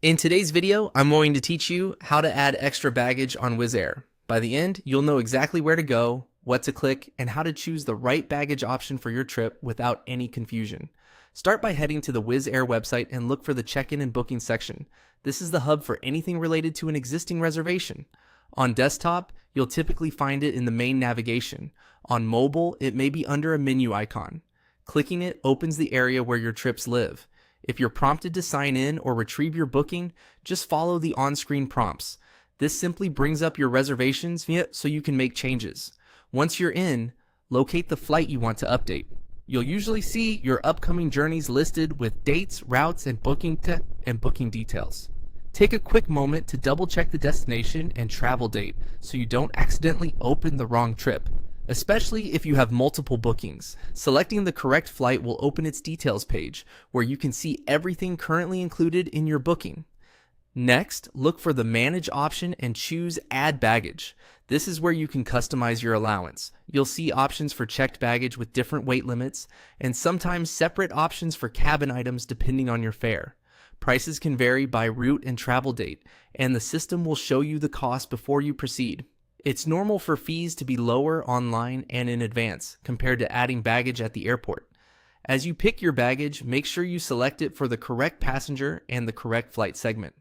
In today's video, I'm going to teach you how to add extra baggage on Wizz Air. By the end, you'll know exactly where to go, what to click, and how to choose the right baggage option for your trip without any confusion. Start by heading to the Wizz Air website and look for the check-in and booking section. This is the hub for anything related to an existing reservation. On desktop, you'll typically find it in the main navigation. On mobile, it may be under a menu icon. Clicking it opens the area where your trips live. If you're prompted to sign in or retrieve your booking, just follow the on-screen prompts. This simply brings up your reservations so you can make changes. Once you're in, locate the flight you want to update. You'll usually see your upcoming journeys listed with dates, routes, and booking details. Take a quick moment to double-check the destination and travel date so you don't accidentally open the wrong trip. Especially if you have multiple bookings. Selecting the correct flight will open its details page, where you can see everything currently included in your booking. Next, look for the Manage option and choose Add Baggage. This is where you can customize your allowance. You'll see options for checked baggage with different weight limits, and sometimes separate options for cabin items depending on your fare. Prices can vary by route and travel date, and the system will show you the cost before you proceed. It's normal for fees to be lower online and in advance compared to adding baggage at the airport. As you pick your baggage, make sure you select it for the correct passenger and the correct flight segment.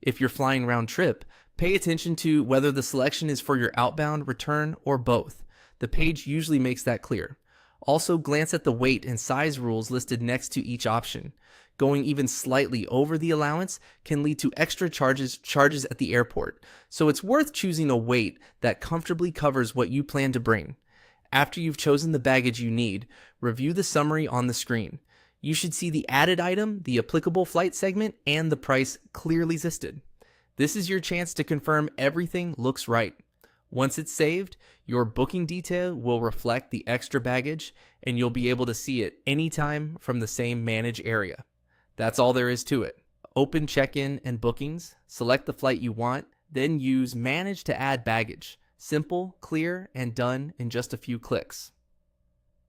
If you're flying round trip, pay attention to whether the selection is for your outbound, return, or both. The page usually makes that clear. Also, glance at the weight and size rules listed next to each option. Going even slightly over the allowance can lead to extra charges at the airport, so it's worth choosing a weight that comfortably covers what you plan to bring. After you've chosen the baggage you need, review the summary on the screen. You should see the added item, the applicable flight segment, and the price clearly listed. This is your chance to confirm everything looks right. Once it's saved, your booking detail will reflect the extra baggage, and you'll be able to see it anytime from the same Manage area. That's all there is to it. Open check-in and bookings, select the flight you want, then use Manage to add baggage. Simple, clear, and done in just a few clicks.